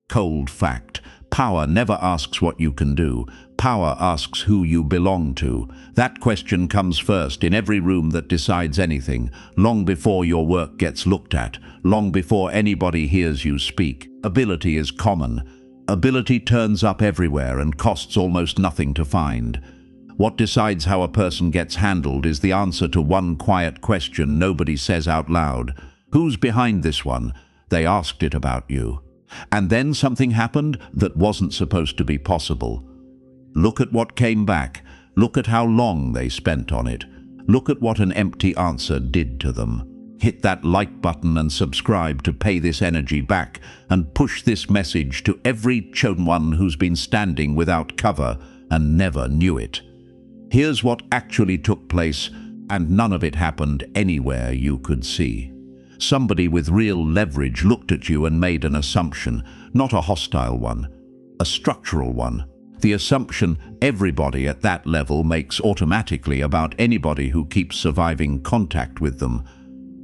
Cold fact. Power never asks what you can do. Power asks who you belong to. That question comes first in every room that decides anything, long before your work gets looked at, long before anybody hears you speak. Ability is common. Ability turns up everywhere and costs almost nothing to find. What decides how a person gets handled is the answer to one quiet question nobody says out loud. Who's behind this one? They asked it about you. And then something happened that wasn't supposed to be possible. Look at what came back. Look at how long they spent on it. Look at what an empty answer did to them. Hit that like button and subscribe to pay this energy back and push this message to every chosen one who's been standing without cover and never knew it. Here's what actually took place, and none of it happened anywhere you could see. Somebody with real leverage looked at you and made an assumption, not a hostile one, a structural one. The assumption everybody at that level makes automatically about anybody who keeps surviving contact with them.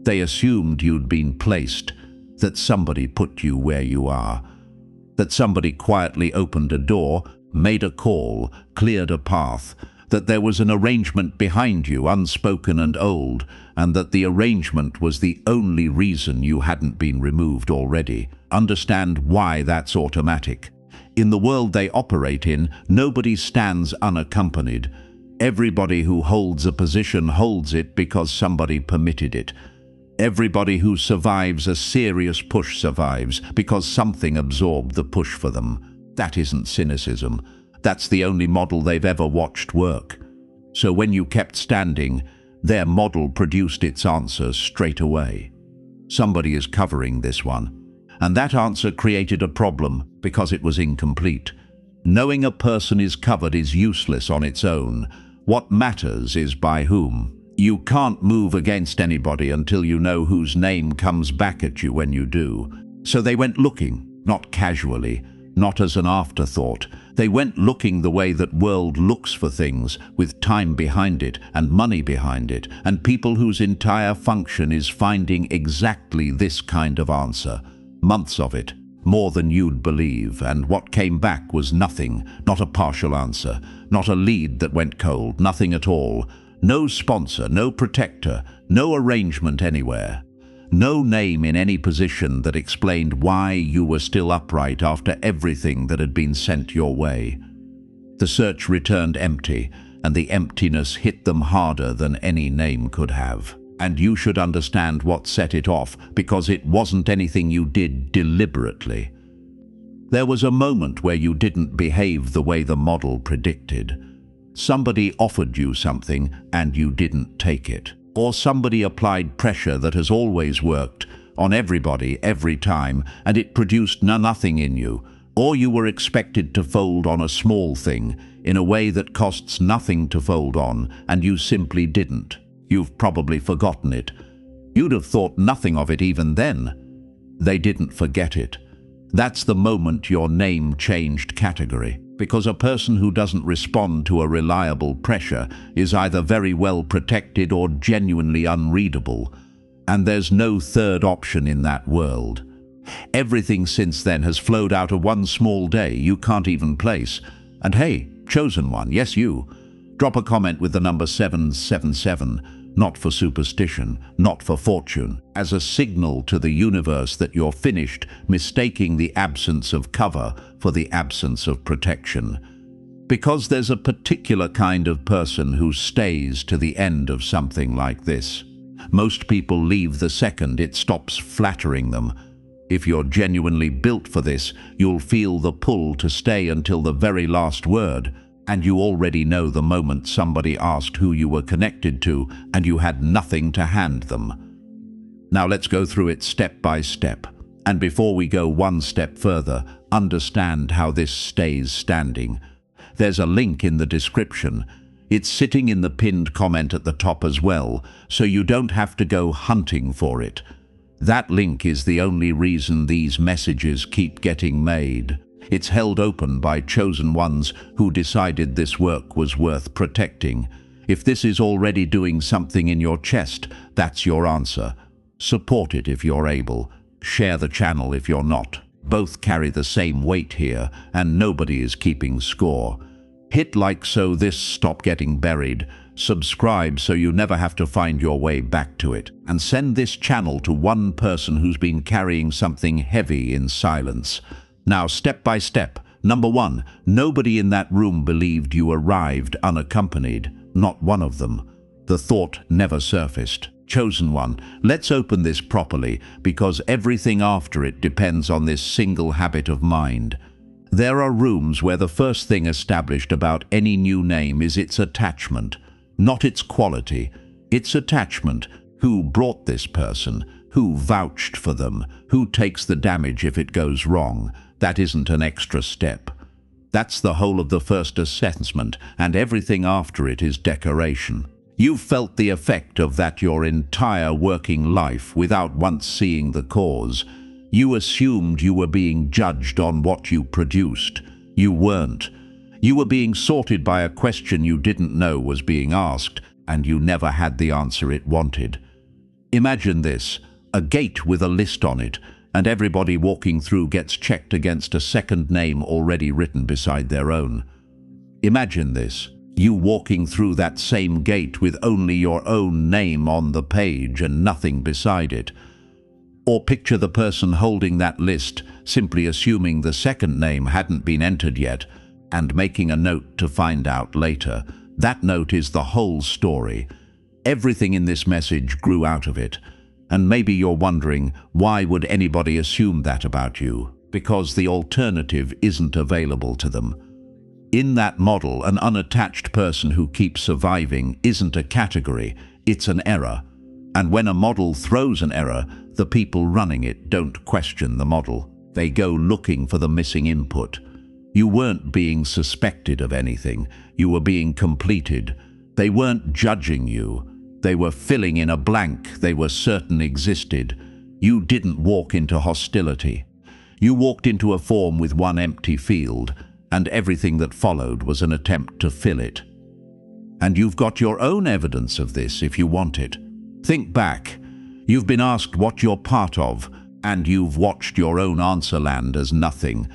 They assumed you'd been placed, that somebody put you where you are, that somebody quietly opened a door, made a call, cleared a path, that there was an arrangement behind you, unspoken and old, and that the arrangement was the only reason you hadn't been removed already. Understand why that's automatic. In the world they operate in, nobody stands unaccompanied. Everybody who holds a position holds it because somebody permitted it. Everybody who survives a serious push survives because something absorbed the push for them. That isn't cynicism. That's the only model they've ever watched work. So when you kept standing, their model produced its answer straight away. Somebody is covering this one. And that answer created a problem because it was incomplete. Knowing a person is covered is useless on its own. What matters is by whom. You can't move against anybody until you know whose name comes back at you when you do. So they went looking, not casually, not as an afterthought. They went looking the way that world looks for things, with time behind it and money behind it, and people whose entire function is finding exactly this kind of answer. Months of it, more than you'd believe, and what came back was nothing, not a partial answer, not a lead that went cold, nothing at all. No sponsor, no protector, no arrangement anywhere. No name in any position that explained why you were still upright after everything that had been sent your way. The search returned empty, and the emptiness hit them harder than any name could have. And you should understand what set it off, because it wasn't anything you did deliberately. There was a moment where you didn't behave the way the model predicted. Somebody offered you something and you didn't take it. Or somebody applied pressure that has always worked on everybody every time, and it produced nothing in you. Or you were expected to fold on a small thing in a way that costs nothing to fold on, and you simply didn't. You've probably forgotten it. You'd have thought nothing of it even then. They didn't forget it. That's the moment your name changed category. Because a person who doesn't respond to a reliable pressure is either very well protected or genuinely unreadable. And there's no third option in that world. Everything since then has flowed out of one small day you can't even place. And hey, chosen one, yes you. Drop a comment with the number 777. Not for superstition, not for fortune, as a signal to the universe that you're finished mistaking the absence of cover for the absence of protection. Because there's a particular kind of person who stays to the end of something like this. Most people leave the second it stops flattering them. If you're genuinely built for this, you'll feel the pull to stay until the very last word. And you already know the moment somebody asked who you were connected to and you had nothing to hand them. Now let's go through it step by step. And before we go one step further, understand how this stays standing. There's a link in the description. It's sitting in the pinned comment at the top as well, so you don't have to go hunting for it. That link is the only reason these messages keep getting made. It's held open by chosen ones who decided this work was worth protecting. If this is already doing something in your chest, that's your answer. Support it if you're able. Share the channel if you're not. Both carry the same weight here, and nobody is keeping score. Hit like so this stop getting buried, subscribe so you never have to find your way back to it, and send this channel to one person who's been carrying something heavy in silence. Now, step by step. Number 1, nobody in that room believed you arrived unaccompanied. Not one of them. The thought never surfaced. Chosen one, let's open this properly, because everything after it depends on this single habit of mind. There are rooms where the first thing established about any new name is its attachment, not its quality. Its attachment. Who brought this person? Who vouched for them? Who takes the damage if it goes wrong? That isn't an extra step. That's the whole of the first assessment, and everything after it is decoration. You've felt the effect of that your entire working life without once seeing the cause. You assumed you were being judged on what you produced. You weren't. You were being sorted by a question you didn't know was being asked, and you never had the answer it wanted. Imagine this, a gate with a list on it, and everybody walking through gets checked against a second name already written beside their own. Imagine this, you walking through that same gate with only your own name on the page and nothing beside it. Or picture the person holding that list, simply assuming the second name hadn't been entered yet, and making a note to find out later. That note is the whole story. Everything in this message grew out of it. And maybe you're wondering, why would anybody assume that about you? Because the alternative isn't available to them. In that model, an unattached person who keeps surviving isn't a category, it's an error. And when a model throws an error, the people running it don't question the model. They go looking for the missing input. You weren't being suspected of anything. You were being completed. They weren't judging you. They were filling in a blank they were certain existed. You didn't walk into hostility. You walked into a form with one empty field, and everything that followed was an attempt to fill it. And you've got your own evidence of this if you want it. Think back. You've been asked what you're part of, and you've watched your own answer land as nothing.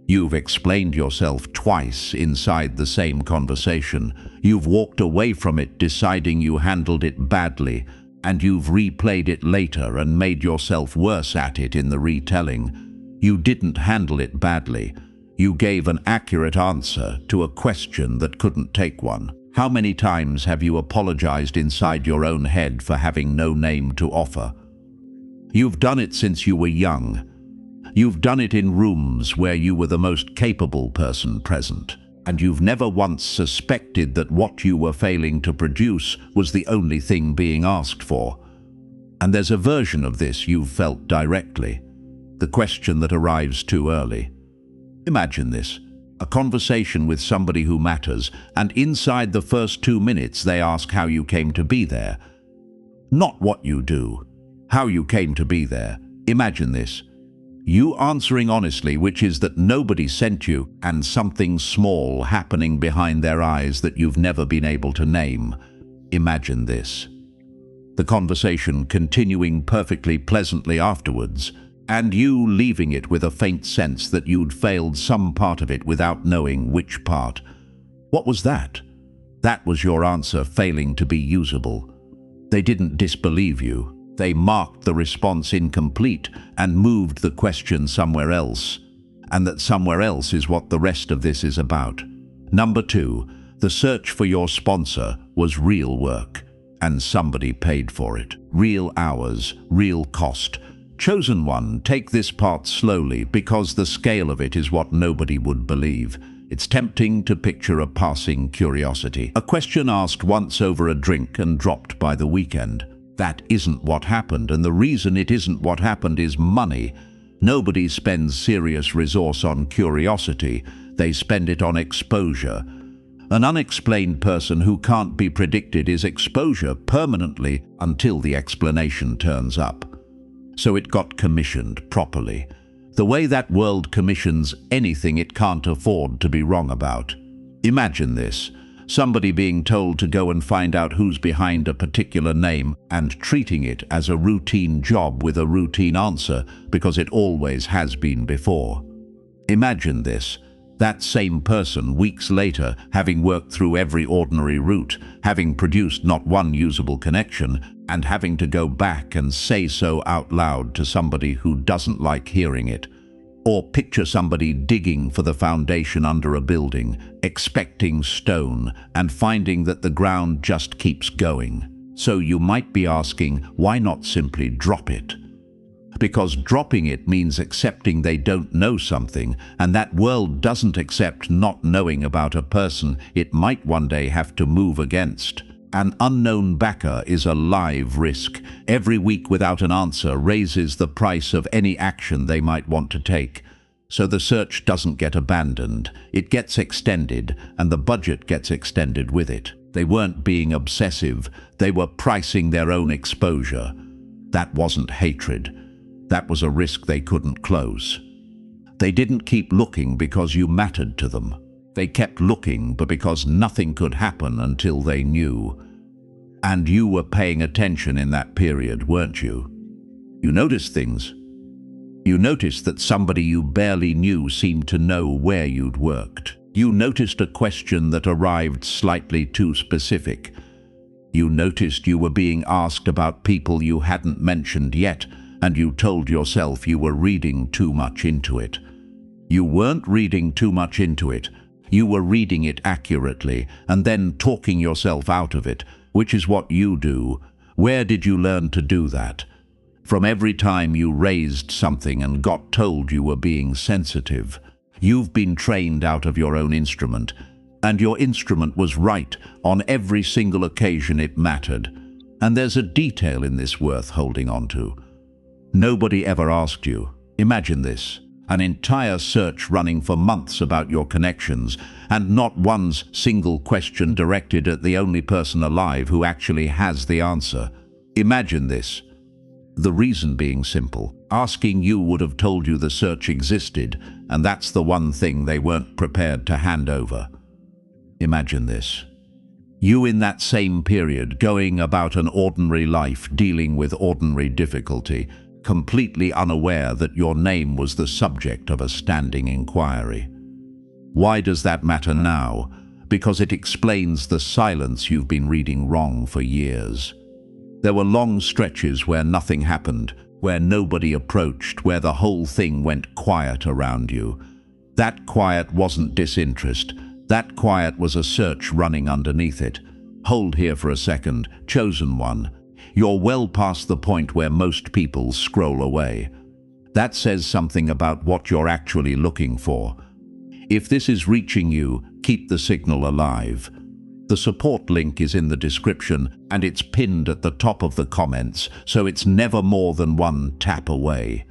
You've explained yourself twice inside the same conversation. You've walked away from it deciding you handled it badly, and you've replayed it later and made yourself worse at it in the retelling. You didn't handle it badly. You gave an accurate answer to a question that couldn't take one. How many times have you apologized inside your own head for having no name to offer? You've done it since you were young. You've done it in rooms where you were the most capable person present, and you've never once suspected that what you were failing to produce was the only thing being asked for. And there's a version of this you've felt directly, the question that arrives too early. Imagine this, a conversation with somebody who matters, and inside the first 2 minutes they ask how you came to be there. Not what you do, how you came to be there. Imagine this. You answering honestly, which is that nobody sent you, and something small happening behind their eyes that you've never been able to name. Imagine this. The conversation continuing perfectly pleasantly afterwards, and you leaving it with a faint sense that you'd failed some part of it without knowing which part. What was that? That was your answer failing to be usable. They didn't disbelieve you. They marked the response incomplete and moved the question somewhere else. And that somewhere else is what the rest of this is about. Number 2, the search for your sponsor was real work, and somebody paid for it. Real hours, real cost. Chosen one, take this part slowly because the scale of it is what nobody would believe. It's tempting to picture a passing curiosity. A question asked once over a drink and dropped by the weekend. That isn't what happened, and the reason it isn't what happened is money. Nobody spends serious resource on curiosity. They spend it on exposure. An unexplained person who can't be predicted is exposure permanently until the explanation turns up. So it got commissioned properly. The way that world commissions anything it can't afford to be wrong about. Imagine this. Somebody being told to go and find out who's behind a particular name and treating it as a routine job with a routine answer because it always has been before. Imagine this. That same person, weeks later, having worked through every ordinary route, having produced not one usable connection, and having to go back and say so out loud to somebody who doesn't like hearing it. Or picture somebody digging for the foundation under a building, expecting stone, and finding that the ground just keeps going. So you might be asking, why not simply drop it? Because dropping it means accepting they don't know something, and that world doesn't accept not knowing about a person it might one day have to move against. An unknown backer is a live risk. Every week without an answer raises the price of any action they might want to take. So the search doesn't get abandoned. It gets extended, and the budget gets extended with it. They weren't being obsessive. They were pricing their own exposure. That wasn't hatred. That was a risk they couldn't close. They didn't keep looking because you mattered to them. They kept looking, but because nothing could happen until they knew. And you were paying attention in that period, weren't you? You noticed things. You noticed that somebody you barely knew seemed to know where you'd worked. You noticed a question that arrived slightly too specific. You noticed you were being asked about people you hadn't mentioned yet, and you told yourself you were reading too much into it. You weren't reading too much into it. You were reading it accurately and then talking yourself out of it, which is what you do. Where did you learn to do that? From every time you raised something and got told you were being sensitive. You've been trained out of your own instrument, and your instrument was right on every single occasion it mattered. And there's a detail in this worth holding on to. Nobody ever asked you. Imagine this. An entire search running for months about your connections, and not one single question directed at the only person alive who actually has the answer. Imagine this. The reason being simple. Asking you would have told you the search existed, and that's the one thing they weren't prepared to hand over. Imagine this. You in that same period, going about an ordinary life, dealing with ordinary difficulty, completely unaware that your name was the subject of a standing inquiry. Why does that matter now? Because it explains the silence you've been reading wrong for years. There were long stretches where nothing happened, where nobody approached, where the whole thing went quiet around you. That quiet wasn't disinterest. That quiet was a search running underneath it. Hold here for a second, chosen one. You're well past the point where most people scroll away. That says something about what you're actually looking for. If this is reaching you, keep the signal alive. The support link is in the description, and it's pinned at the top of the comments, so it's never more than one tap away.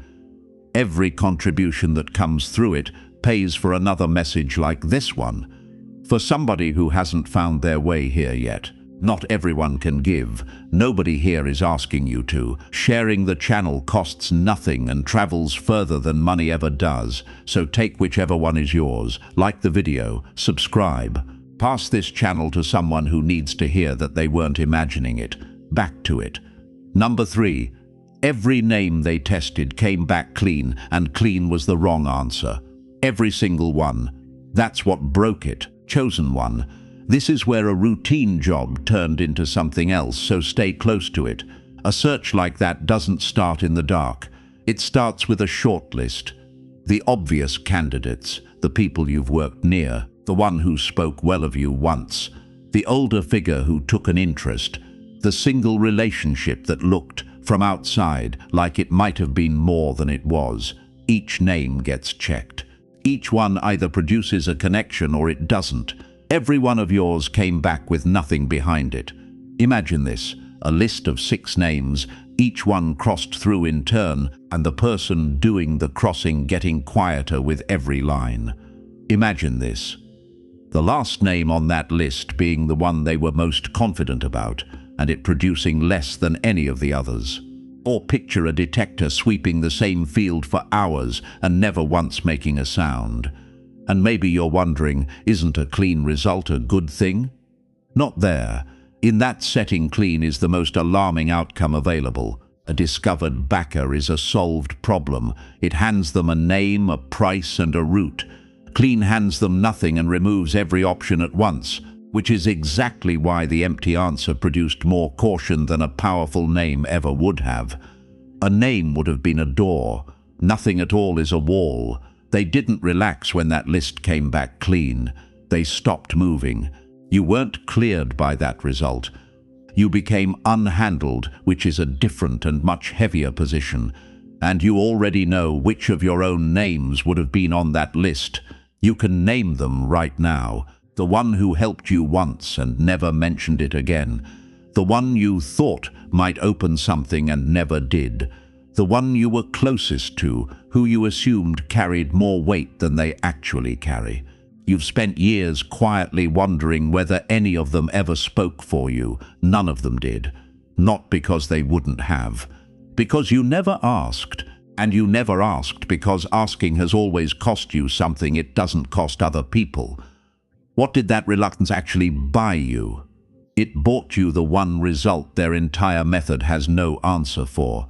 Every contribution that comes through it pays for another message like this one. For somebody who hasn't found their way here yet. Not everyone can give. Nobody here is asking you to. Sharing the channel costs nothing and travels further than money ever does. So take whichever one is yours. Like the video, subscribe. Pass this channel to someone who needs to hear that they weren't imagining it. Back to it. Number 3. Every name they tested came back clean, and clean was the wrong answer. Every single one. That's what broke it. Chosen one. This is where a routine job turned into something else, so stay close to it. A search like that doesn't start in the dark. It starts with a short list. The obvious candidates, the people you've worked near, the one who spoke well of you once, the older figure who took an interest, the single relationship that looked, from outside, like it might have been more than it was. Each name gets checked. Each one either produces a connection or it doesn't. Every one of yours came back with nothing behind it. Imagine this, a list of 6 names, each one crossed through in turn, and the person doing the crossing getting quieter with every line. Imagine this. The last name on that list being the one they were most confident about, and it producing less than any of the others. Or picture a detector sweeping the same field for hours and never once making a sound. And maybe you're wondering, isn't a clean result a good thing? Not there. In that setting, Clean is the most alarming outcome available. A discovered backer is a solved problem. It hands them a name, a price, and a route. Clean hands them nothing and removes every option at once, which is exactly why the empty answer produced more caution than a powerful name ever would have. A name would have been a door. Nothing at all is a wall. They didn't relax when that list came back clean. They stopped moving. You weren't cleared by that result. You became unhandled, which is a different and much heavier position. And you already know which of your own names would have been on that list. You can name them right now. The one who helped you once and never mentioned it again. The one you thought might open something and never did. The one you were closest to, who you assumed carried more weight than they actually carry. You've spent years quietly wondering whether any of them ever spoke for you. None of them did. Not because they wouldn't have. Because you never asked. And you never asked because asking has always cost you something it doesn't cost other people. What did that reluctance actually buy you? It bought you the one result their entire method has no answer for.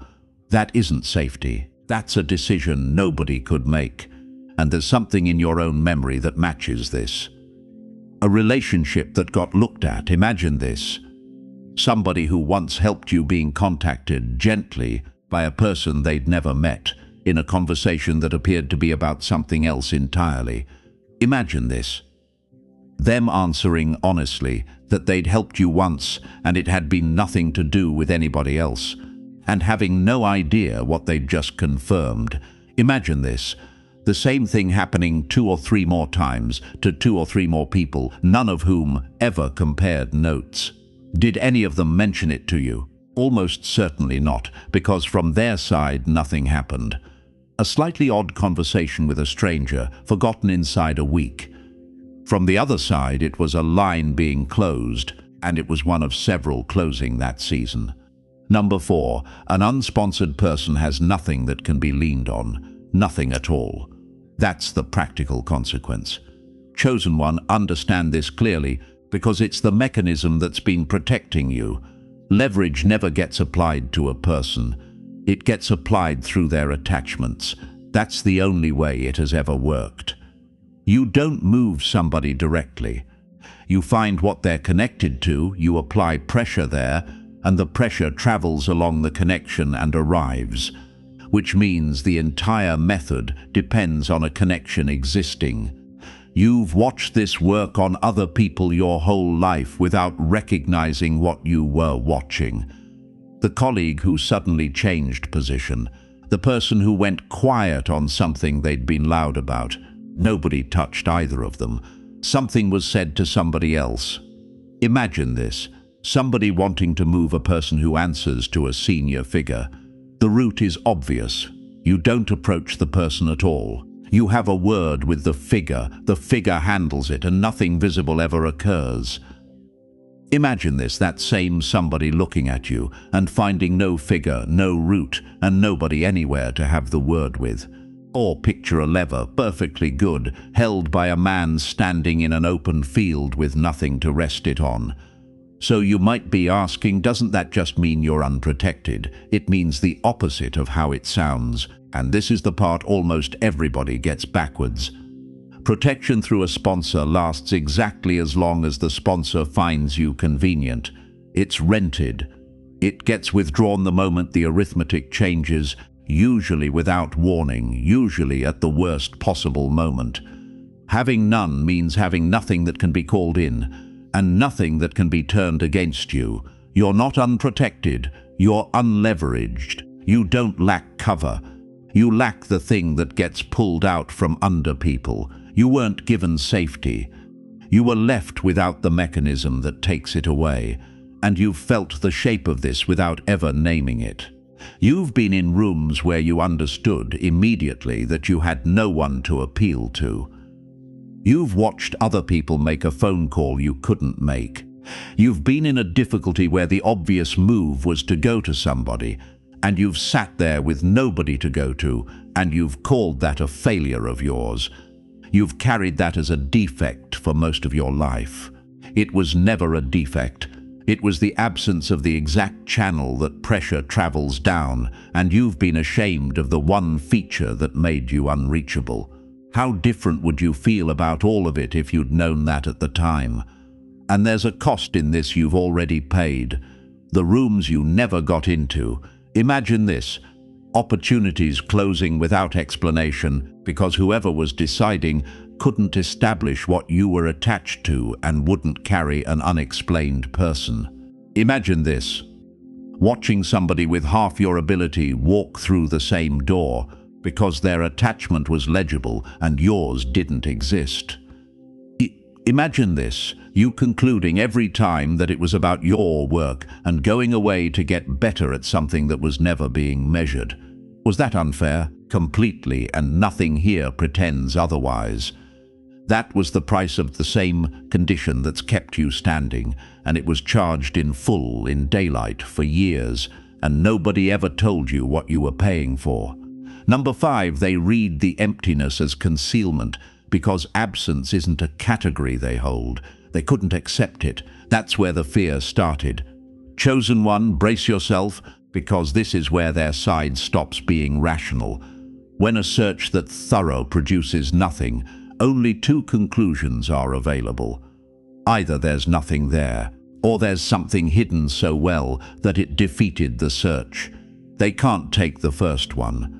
That isn't safety. That's a decision nobody could make. And there's something in your own memory that matches this. A relationship that got looked at. Imagine this. Somebody who once helped you being contacted gently by a person they'd never met in a conversation that appeared to be about something else entirely. Imagine this. Them answering honestly that they'd helped you once and it had been nothing to do with anybody else, and having no idea what they'd just confirmed. Imagine this. The same thing happening 2 or 3 more times to 2 or 3 more people, none of whom ever compared notes. Did any of them mention it to you? Almost certainly not, because from their side nothing happened. A slightly odd conversation with a stranger, forgotten inside a week. From the other side, it was a line being closed, and it was one of several closing that season. Number 4, an unsponsored person has nothing that can be leaned on. Nothing at all. That's the practical consequence. Chosen one, understand this clearly, because it's the mechanism that's been protecting you. Leverage never gets applied to a person. It gets applied through their attachments. That's the only way it has ever worked. You don't move somebody directly. You find what they're connected to, you apply pressure there, and the pressure travels along the connection and arrives. Which means the entire method depends on a connection existing. You've watched this work on other people your whole life without recognizing what you were watching. The colleague who suddenly changed position, the person who went quiet on something they'd been loud about. Nobody touched either of them. Something was said to somebody else. Imagine this, somebody wanting to move a person who answers to a senior figure. The route is obvious. You don't approach the person at all. You have a word with the figure handles it, and nothing visible ever occurs. Imagine this, that same somebody looking at you and finding no figure, no route, and nobody anywhere to have the word with. Or picture a lever, perfectly good, held by a man standing in an open field with nothing to rest it on. So you might be asking, doesn't that just mean you're unprotected? It means the opposite of how it sounds, and this is the part almost everybody gets backwards. Protection through a sponsor lasts exactly as long as the sponsor finds you convenient. It's rented. It gets withdrawn the moment the arithmetic changes, usually without warning, usually at the worst possible moment. Having none means having nothing that can be called in, and nothing that can be turned against you. You're not unprotected, you're unleveraged. You don't lack cover. You lack the thing that gets pulled out from under people. You weren't given safety. You were left without the mechanism that takes it away, and you've felt the shape of this without ever naming it. You've been in rooms where you understood immediately that you had no one to appeal to. You've watched other people make a phone call you couldn't make. You've been in a difficulty where the obvious move was to go to somebody, and you've sat there with nobody to go to, and you've called that a failure of yours. You've carried that as a defect for most of your life. It was never a defect. It was the absence of the exact channel that pressure travels down, and you've been ashamed of the one feature that made you unreachable. How different would you feel about all of it if you'd known that at the time? And there's a cost in this you've already paid. The rooms you never got into. Imagine this: opportunities closing without explanation because whoever was deciding couldn't establish what you were attached to and wouldn't carry an unexplained person. Imagine this: watching somebody with half your ability walk through the same door because their attachment was legible and yours didn't exist. Imagine this: you concluding every time that it was about your work and going away to get better at something that was never being measured. Was that unfair? Completely, and nothing here pretends otherwise. That was the price of the same condition that's kept you standing, and it was charged in full in daylight for years, and nobody ever told you what you were paying for. Number 5, they read the emptiness as concealment, because absence isn't a category they hold. They couldn't accept it. That's where the fear started. Chosen one, brace yourself, because this is where their side stops being rational. When a search that thorough produces nothing, only 2 conclusions are available. Either there's nothing there, or there's something hidden so well that it defeated the search. They can't take the first one.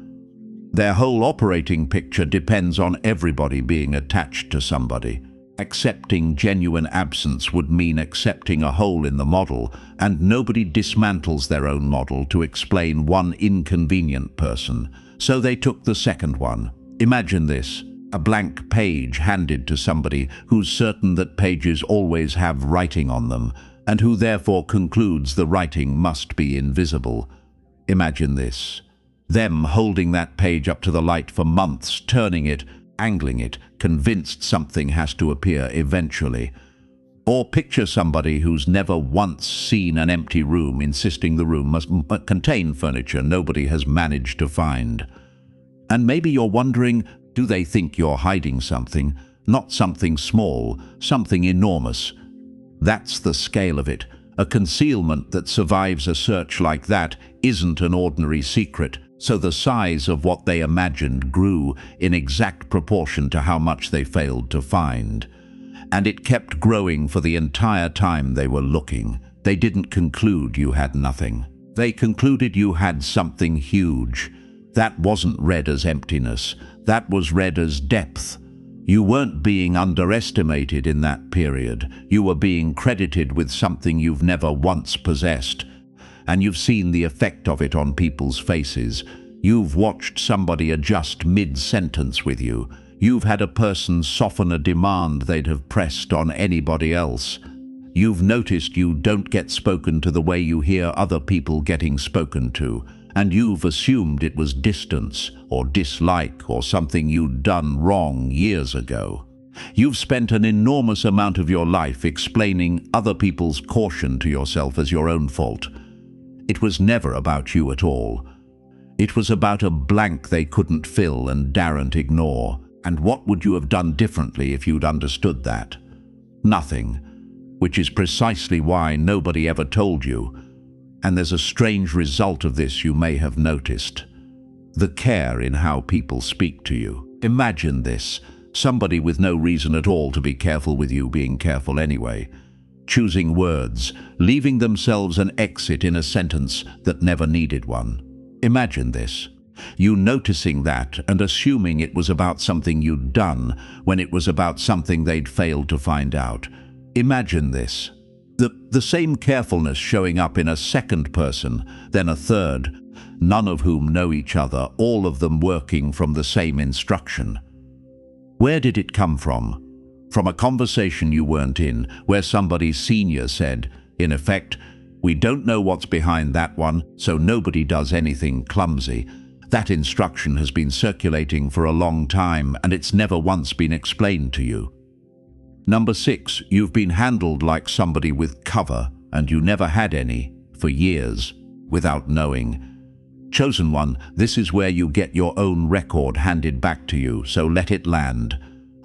Their whole operating picture depends on everybody being attached to somebody. Accepting genuine absence would mean accepting a hole in the model, and nobody dismantles their own model to explain one inconvenient person. So they took the second one. Imagine this: a blank page handed to somebody who's certain that pages always have writing on them, and who therefore concludes the writing must be invisible. Imagine this: them holding that page up to the light for months, turning it, angling it, convinced something has to appear eventually. Or picture somebody who's never once seen an empty room, insisting the room must contain furniture nobody has managed to find. And maybe you're wondering, do they think you're hiding something? Not something small, something enormous. That's the scale of it. A concealment that survives a search like that isn't an ordinary secret, so the size of what they imagined grew in exact proportion to how much they failed to find. And it kept growing for the entire time they were looking. They didn't conclude you had nothing. They concluded you had something huge. That wasn't read as emptiness. That was read as depth. You weren't being underestimated in that period. You were being credited with something you've never once possessed. And you've seen the effect of it on people's faces. You've watched somebody adjust mid-sentence with you. You've had a person soften a demand they'd have pressed on anybody else. You've noticed you don't get spoken to the way you hear other people getting spoken to, and you've assumed it was distance or dislike or something you'd done wrong years ago. You've spent an enormous amount of your life explaining other people's caution to yourself as your own fault. It was never about you at all. It was about a blank they couldn't fill and daren't ignore. And what would you have done differently if you'd understood that? Nothing, which is precisely why nobody ever told you. And there's a strange result of this you may have noticed. The care in how people speak to you. Imagine this: somebody with no reason at all to be careful with you being careful anyway. Choosing words, leaving themselves an exit in a sentence that never needed one. Imagine this: you noticing that and assuming it was about something you'd done when it was about something they'd failed to find out. Imagine this: the same carefulness showing up in a second person, then a third, none of whom know each other, all of them working from the same instruction. Where did it come from? From a conversation you weren't in, where somebody senior said, in effect, "We don't know what's behind that one, so nobody does anything clumsy." That instruction has been circulating for a long time, and it's never once been explained to you. Number 6, you've been handled like somebody with cover, and you never had any, for years, without knowing. Chosen one, this is where you get your own record handed back to you, so let it land.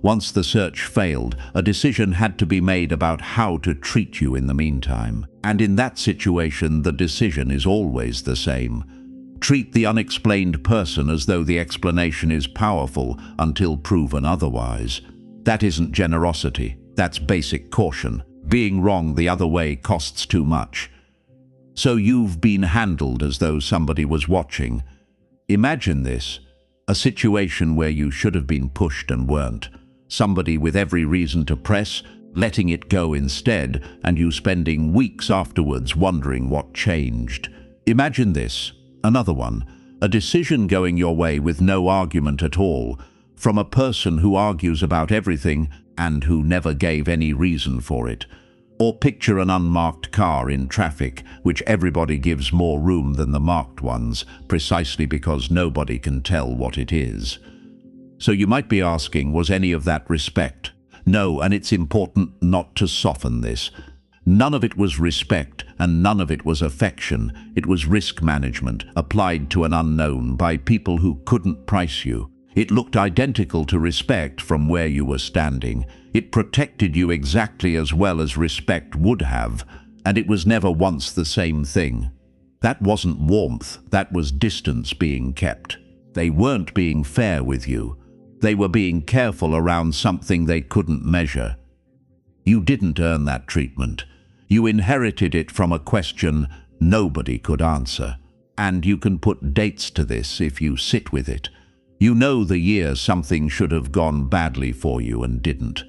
Once the search failed, a decision had to be made about how to treat you in the meantime. And in that situation, the decision is always the same. Treat the unexplained person as though the explanation is powerful until proven otherwise. That isn't generosity, that's basic caution. Being wrong the other way costs too much. So you've been handled as though somebody was watching. Imagine this, a situation where you should have been pushed and weren't. Somebody with every reason to press, letting it go instead, and you spending weeks afterwards wondering what changed. Imagine this, another one, a decision going your way with no argument at all, from a person who argues about everything and who never gave any reason for it. Or picture an unmarked car in traffic, which everybody gives more room than the marked ones, precisely because nobody can tell what it is. So you might be asking, was any of that respect? No, and it's important not to soften this. None of it was respect, and none of it was affection. It was risk management, applied to an unknown by people who couldn't price you. It looked identical to respect from where you were standing. It protected you exactly as well as respect would have, and it was never once the same thing. That wasn't warmth, that was distance being kept. They weren't being fair with you. They were being careful around something they couldn't measure. You didn't earn that treatment. You inherited it from a question nobody could answer. And you can put dates to this if you sit with it. You know the year something should have gone badly for you and didn't.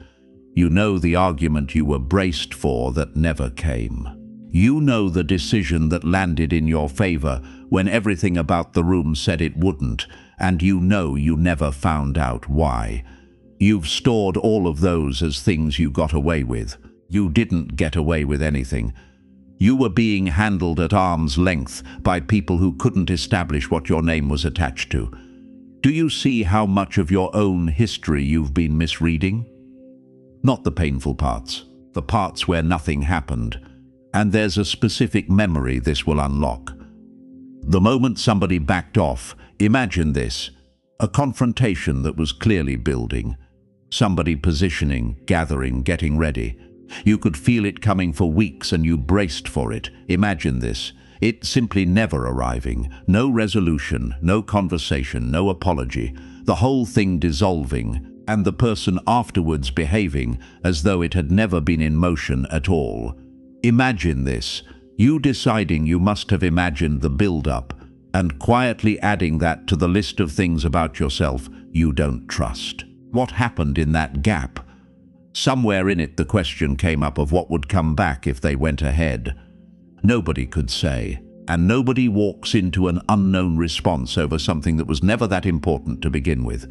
You know the argument you were braced for that never came. You know the decision that landed in your favor when everything about the room said it wouldn't, and you know you never found out why. You've stored all of those as things you got away with. You didn't get away with anything. You were being handled at arm's length by people who couldn't establish what your name was attached to. Do you see how much of your own history you've been misreading? Not the painful parts, the parts where nothing happened. And there's a specific memory this will unlock. The moment somebody backed off, imagine this, a confrontation that was clearly building. Somebody positioning, gathering, getting ready. You could feel it coming for weeks and you braced for it. Imagine this. It simply never arriving. No resolution, no conversation, no apology. The whole thing dissolving, and the person afterwards behaving as though it had never been in motion at all. Imagine this. You deciding you must have imagined the build-up, and quietly adding that to the list of things about yourself you don't trust. What happened in that gap? Somewhere in it the question came up of what would come back if they went ahead. Nobody could say, and nobody walks into an unknown response over something that was never that important to begin with.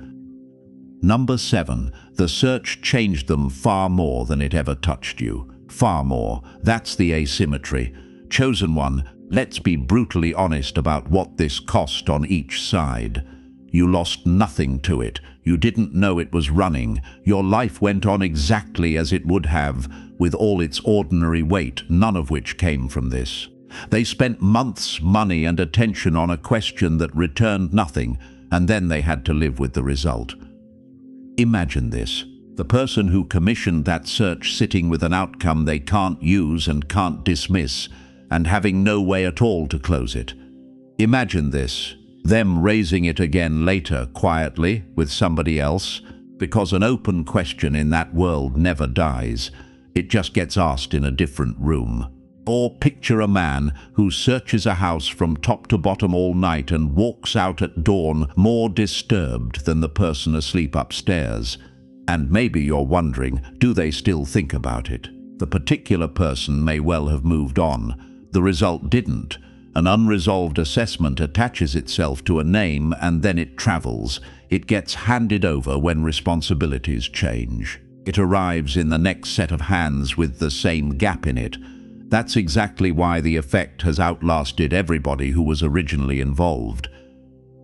Number 7, the search changed them far more than it ever touched you. Far more. That's the asymmetry. Chosen one, let's be brutally honest about what this cost on each side. You lost nothing to it. You didn't know it was running. Your life went on exactly as it would have, with all its ordinary weight, none of which came from this. They spent months, money, and attention on a question that returned nothing, and then they had to live with the result. Imagine this. The person who commissioned that search sitting with an outcome they can't use and can't dismiss, and having no way at all to close it. Imagine this. Them raising it again later, quietly, with somebody else, because an open question in that world never dies. It just gets asked in a different room. Or picture a man who searches a house from top to bottom all night and walks out at dawn more disturbed than the person asleep upstairs. And maybe you're wondering, do they still think about it? The particular person may well have moved on. The result didn't. An unresolved assessment attaches itself to a name and then it travels. It gets handed over when responsibilities change. It arrives in the next set of hands with the same gap in it. That's exactly why the effect has outlasted everybody who was originally involved.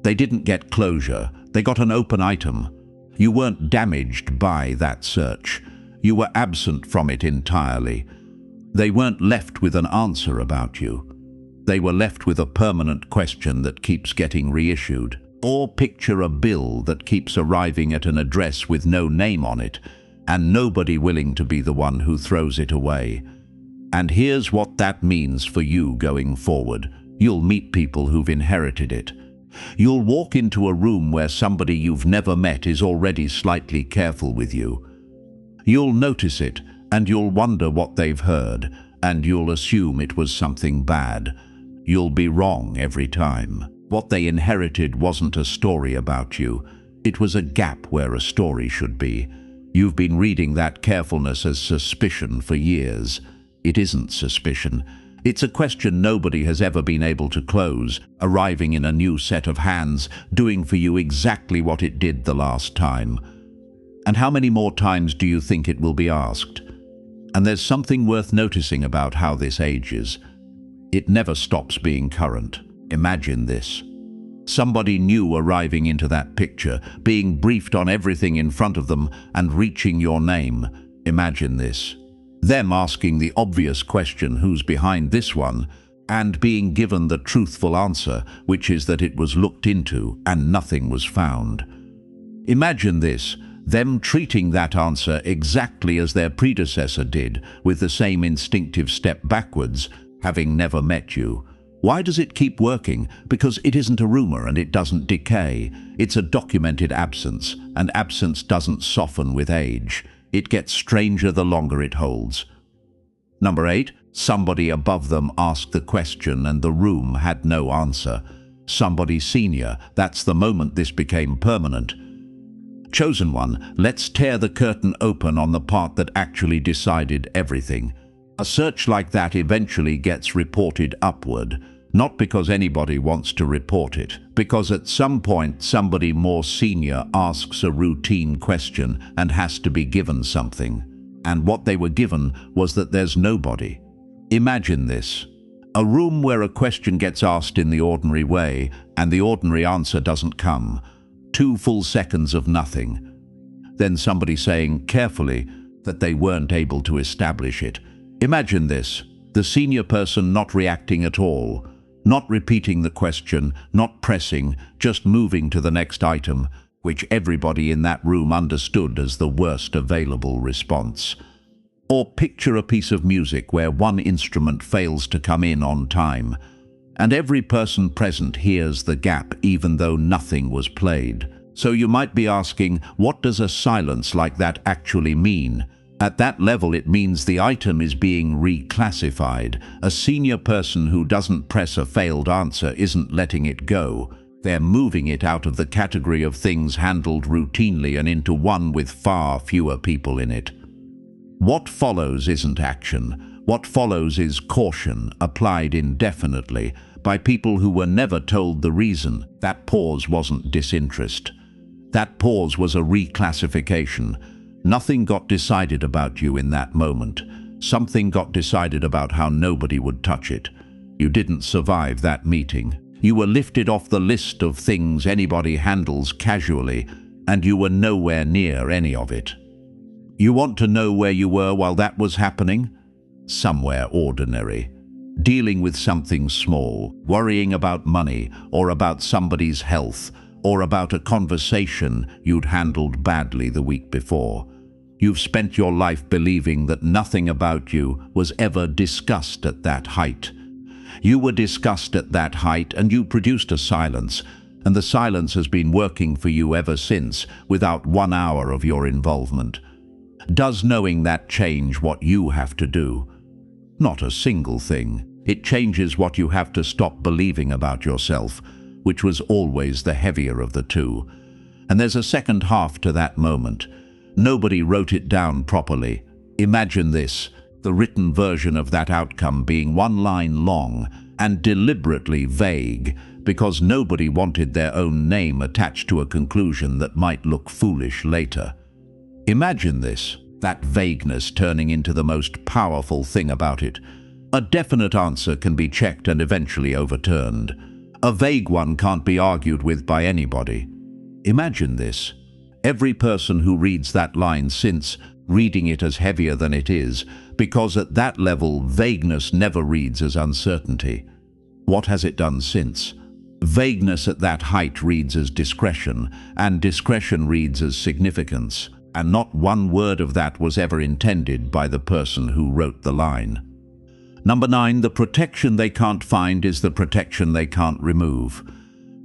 They didn't get closure. They got an open item. You weren't damaged by that search. You were absent from it entirely. They weren't left with an answer about you. They were left with a permanent question that keeps getting reissued. Or picture a bill that keeps arriving at an address with no name on it, and nobody willing to be the one who throws it away. And here's what that means for you going forward. You'll meet people who've inherited it. You'll walk into a room where somebody you've never met is already slightly careful with you. You'll notice it, and you'll wonder what they've heard, and you'll assume it was something bad. You'll be wrong every time. What they inherited wasn't a story about you. It was a gap where a story should be. You've been reading that carefulness as suspicion for years. It isn't suspicion. It's a question nobody has ever been able to close, arriving in a new set of hands, doing for you exactly what it did the last time. And how many more times do you think it will be asked? And there's something worth noticing about how this ages. It never stops being current. Imagine this. Somebody new arriving into that picture, being briefed on everything in front of them and reaching your name. Imagine this. Them asking the obvious question, who's behind this one, and being given the truthful answer, which is that it was looked into and nothing was found. Imagine this. Them treating that answer exactly as their predecessor did, with the same instinctive step backwards, having never met you. Why does it keep working? Because it isn't a rumor and it doesn't decay. It's a documented absence, and absence doesn't soften with age. It gets stranger the longer it holds. Number 8, somebody above them asked the question and the room had no answer. Somebody senior, that's the moment this became permanent. Chosen one, let's tear the curtain open on the part that actually decided everything. A search like that eventually gets reported upward, not because anybody wants to report it, because at some point somebody more senior asks a routine question and has to be given something. And what they were given was that there's nobody. Imagine this. A room where a question gets asked in the ordinary way and the ordinary answer doesn't come. 2 full seconds of nothing. Then somebody saying carefully that they weren't able to establish it. Imagine this. The senior person not reacting at all, not repeating the question, not pressing, just moving to the next item, which everybody in that room understood as the worst available response. Or picture a piece of music where one instrument fails to come in on time, and every person present hears the gap even though nothing was played. So you might be asking, what does a silence like that actually mean? At that level, it means the item is being reclassified. A senior person who doesn't press a failed answer isn't letting it go. They're moving it out of the category of things handled routinely and into one with far fewer people in it. What follows isn't action. What follows is caution, applied indefinitely, by people who were never told the reason. That pause wasn't disinterest. That pause was a reclassification. Nothing got decided about you in that moment. Something got decided about how nobody would touch it. You didn't survive that meeting. You were lifted off the list of things anybody handles casually, and you were nowhere near any of it. You want to know where you were while that was happening? Somewhere ordinary. Dealing with something small, worrying about money, or about somebody's health, or about a conversation you'd handled badly the week before. You've spent your life believing that nothing about you was ever discussed at that height. You were discussed at that height and you produced a silence, and the silence has been working for you ever since, without 1 hour of your involvement. Does knowing that change what you have to do? Not a single thing. It changes what you have to stop believing about yourself, which was always the heavier of the two. And there's a second half to that moment. Nobody wrote it down properly. Imagine this, the written version of that outcome being 1 line long and deliberately vague, because nobody wanted their own name attached to a conclusion that might look foolish later. Imagine this, that vagueness turning into the most powerful thing about it. A definite answer can be checked and eventually overturned. A vague one can't be argued with by anybody. Imagine this. Every person who reads that line since, reading it as heavier than it is, because at that level, vagueness never reads as uncertainty. What has it done since? Vagueness at that height reads as discretion, and discretion reads as significance, and not one word of that was ever intended by the person who wrote the line. Number 9, the protection they can't find is the protection they can't remove.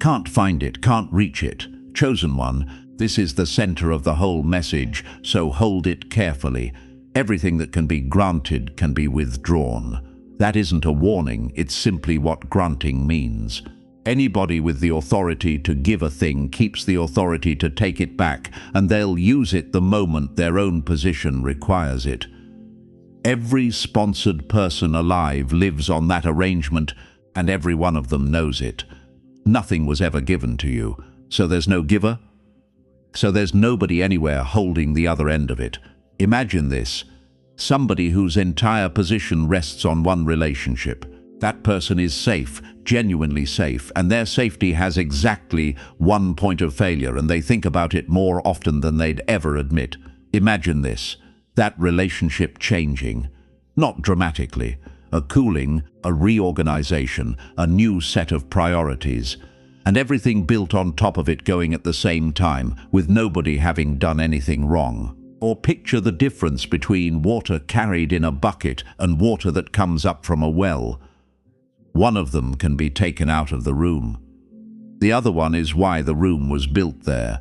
Can't find it, can't reach it. Chosen one, this is the center of the whole message, so hold it carefully. Everything that can be granted can be withdrawn. That isn't a warning, it's simply what granting means. Anybody with the authority to give a thing keeps the authority to take it back, and they'll use it the moment their own position requires it. Every sponsored person alive lives on that arrangement, and every one of them knows it. Nothing was ever given to you, so there's no giver? So there's nobody anywhere holding the other end of it. Imagine this. Somebody whose entire position rests on one relationship. That person is safe, genuinely safe, and their safety has exactly one point of failure, and they think about it more often than they'd ever admit. Imagine this. That relationship changing. Not dramatically. A cooling, a reorganization, a new set of priorities, and everything built on top of it going at the same time, with nobody having done anything wrong. Or picture the difference between water carried in a bucket and water that comes up from a well. One of them can be taken out of the room. The other one is why the room was built there.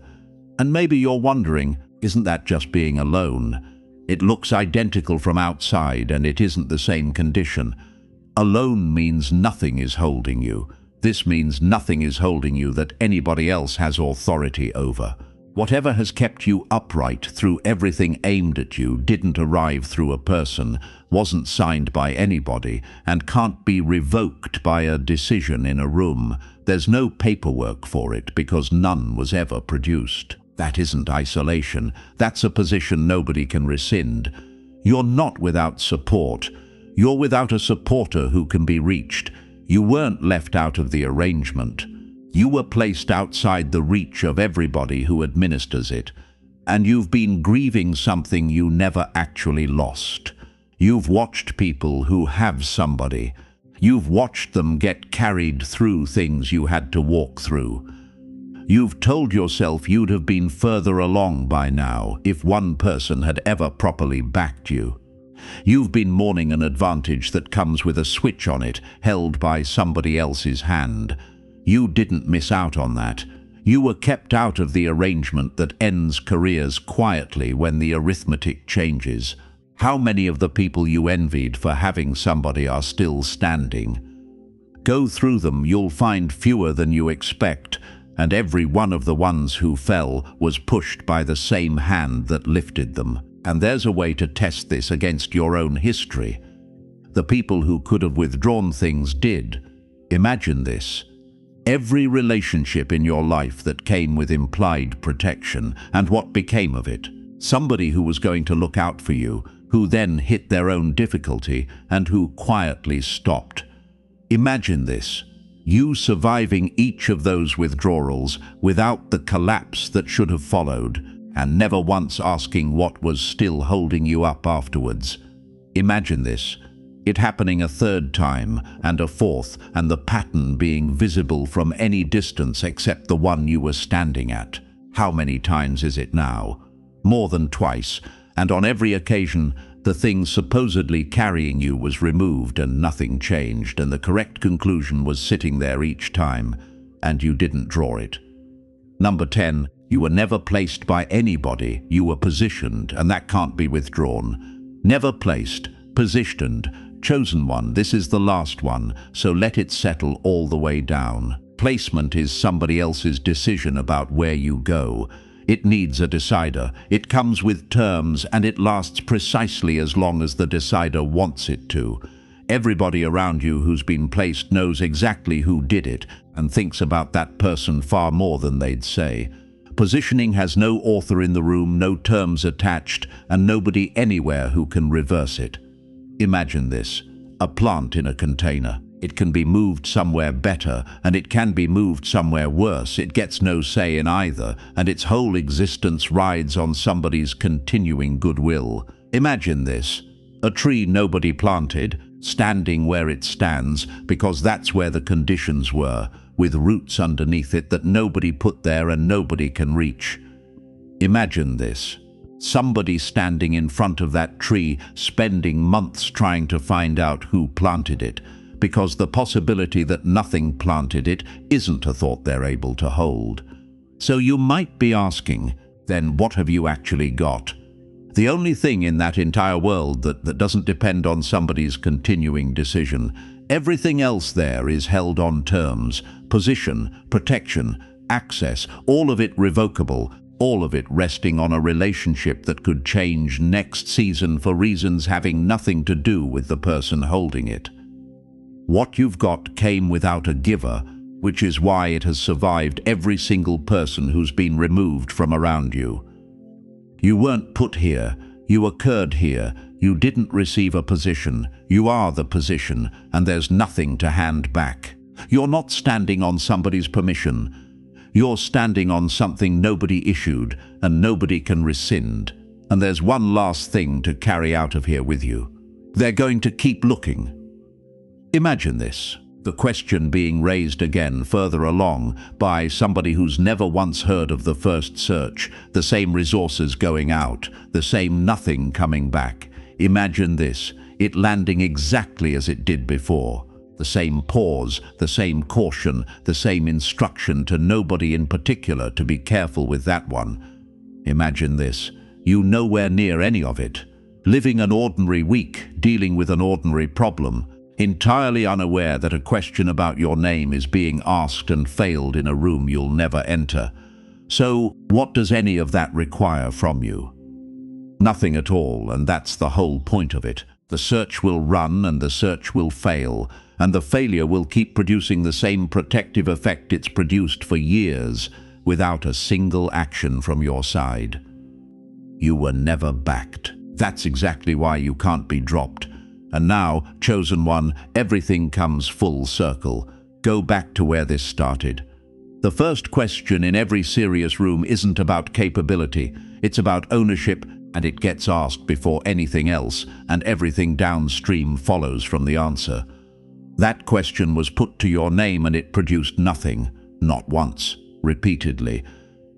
And maybe you're wondering, isn't that just being alone? It looks identical from outside and it isn't the same condition. Alone means nothing is holding you. This means nothing is holding you that anybody else has authority over. Whatever has kept you upright through everything aimed at you didn't arrive through a person, wasn't signed by anybody, and can't be revoked by a decision in a room. There's no paperwork for it because none was ever produced. That isn't isolation. That's a position nobody can rescind. You're not without support. You're without a supporter who can be reached. You weren't left out of the arrangement. You were placed outside the reach of everybody who administers it, and you've been grieving something you never actually lost. You've watched people who have somebody. You've watched them get carried through things you had to walk through. You've told yourself you'd have been further along by now if one person had ever properly backed you. You've been mourning an advantage that comes with a switch on it, held by somebody else's hand. You didn't miss out on that. You were kept out of the arrangement that ends careers quietly when the arithmetic changes. How many of the people you envied for having somebody are still standing? Go through them, you'll find fewer than you expect, and every one of the ones who fell was pushed by the same hand that lifted them. And there's a way to test this against your own history. The people who could have withdrawn things did. Imagine this. Every relationship in your life that came with implied protection, and what became of it. Somebody who was going to look out for you, who then hit their own difficulty, and who quietly stopped. Imagine this. You surviving each of those withdrawals without the collapse that should have followed, and never once asking what was still holding you up afterwards. Imagine this. It happening a third time, and a fourth, and the pattern being visible from any distance except the one you were standing at. How many times is it now? More than twice, and on every occasion, the thing supposedly carrying you was removed and nothing changed, and the correct conclusion was sitting there each time, and you didn't draw it. Number 10, you were never placed by anybody, you were positioned, and that can't be withdrawn. Never placed, positioned, chosen one, this is the last one, so let it settle all the way down. Placement is somebody else's decision about where you go. It needs a decider. It comes with terms, and it lasts precisely as long as the decider wants it to. Everybody around you who's been placed knows exactly who did it and thinks about that person far more than they'd say. Positioning has no author in the room, no terms attached, and nobody anywhere who can reverse it. Imagine this, a plant in a container. It can be moved somewhere better, and it can be moved somewhere worse. It gets no say in either, and its whole existence rides on somebody's continuing goodwill. Imagine this, a tree nobody planted, standing where it stands because that's where the conditions were, with roots underneath it that nobody put there and nobody can reach. Imagine this. Somebody standing in front of that tree, spending months trying to find out who planted it, because the possibility that nothing planted it isn't a thought they're able to hold. So you might be asking, then what have you actually got? The only thing in that entire world that doesn't depend on somebody's continuing decision. Everything else there is held on terms, position, protection, access, all of it revocable, all of it resting on a relationship that could change next season for reasons having nothing to do with the person holding it. What you've got came without a giver, which is why it has survived every single person who's been removed from around you. You weren't put here, you occurred here, you didn't receive a position, you are the position, and there's nothing to hand back. You're not standing on somebody's permission. You're standing on something nobody issued and nobody can rescind. And there's one last thing to carry out of here with you. They're going to keep looking. Imagine this, the question being raised again further along by somebody who's never once heard of the first search, the same resources going out, the same nothing coming back. Imagine this, it landing exactly as it did before. The same pause, the same caution, the same instruction to nobody in particular to be careful with that one. Imagine this, you nowhere near any of it, living an ordinary week, dealing with an ordinary problem, entirely unaware that a question about your name is being asked and failed in a room you'll never enter. So, what does any of that require from you? Nothing at all, and that's the whole point of it. The search will run and the search will fail, and the failure will keep producing the same protective effect it's produced for years without a single action from your side. You were never backed. That's exactly why you can't be dropped. And now, chosen one, everything comes full circle. Go back to where this started. The first question in every serious room isn't about capability, it's about ownership, and it gets asked before anything else, and everything downstream follows from the answer. That question was put to your name and it produced nothing, not once, repeatedly,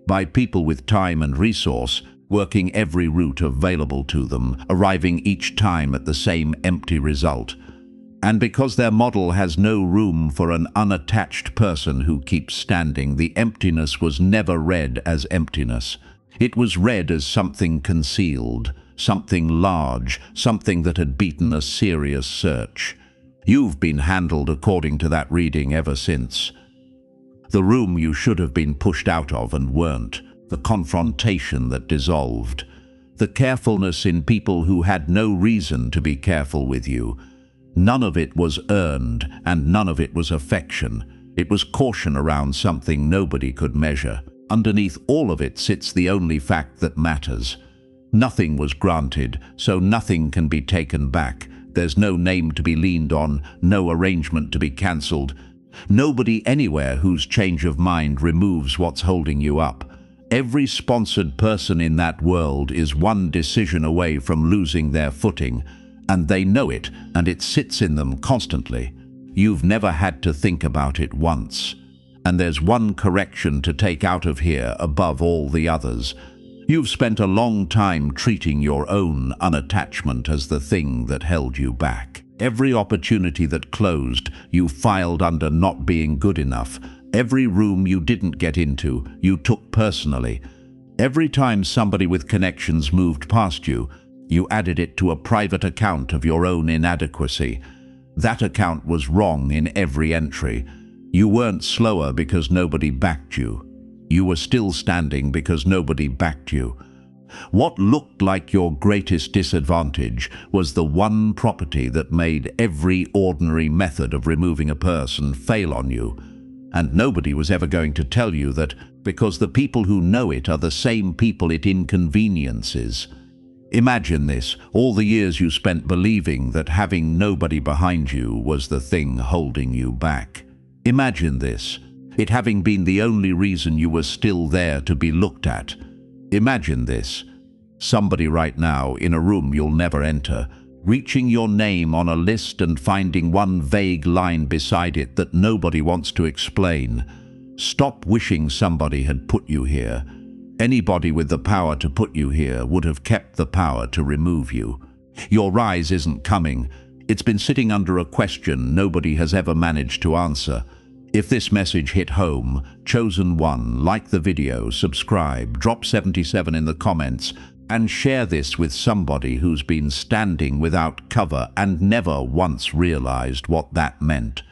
by people with time and resource, working every route available to them, arriving each time at the same empty result. And because their model has no room for an unattached person who keeps standing, the emptiness was never read as emptiness. It was read as something concealed, something large, something that had beaten a serious search. You've been handled according to that reading ever since. The room you should have been pushed out of and weren't, the confrontation that dissolved, the carefulness in people who had no reason to be careful with you. None of it was earned, and none of it was affection. It was caution around something nobody could measure. Underneath all of it sits the only fact that matters. Nothing was granted, so nothing can be taken back. There's no name to be leaned on, no arrangement to be cancelled. Nobody anywhere whose change of mind removes what's holding you up. Every sponsored person in that world is one decision away from losing their footing, and they know it, and it sits in them constantly. You've never had to think about it once. And there's one correction to take out of here above all the others. You've spent a long time treating your own unattachment as the thing that held you back. Every opportunity that closed, you filed under not being good enough. Every room you didn't get into, you took personally. Every time somebody with connections moved past you, you added it to a private account of your own inadequacy. That account was wrong in every entry. You weren't slower because nobody backed you. You were still standing because nobody backed you. What looked like your greatest disadvantage was the one property that made every ordinary method of removing a person fail on you. And nobody was ever going to tell you that, because the people who know it are the same people it inconveniences. Imagine this, all the years you spent believing that having nobody behind you was the thing holding you back. Imagine this, it having been the only reason you were still there to be looked at. Imagine this, somebody right now in a room you'll never enter, reaching your name on a list and finding one vague line beside it that nobody wants to explain. Stop wishing somebody had put you here. Anybody with the power to put you here would have kept the power to remove you. Your rise isn't coming. It's been sitting under a question nobody has ever managed to answer. If this message hit home, Chosen One, like the video, subscribe, drop 77 in the comments, and share this with somebody who's been standing without cover and never once realized what that meant.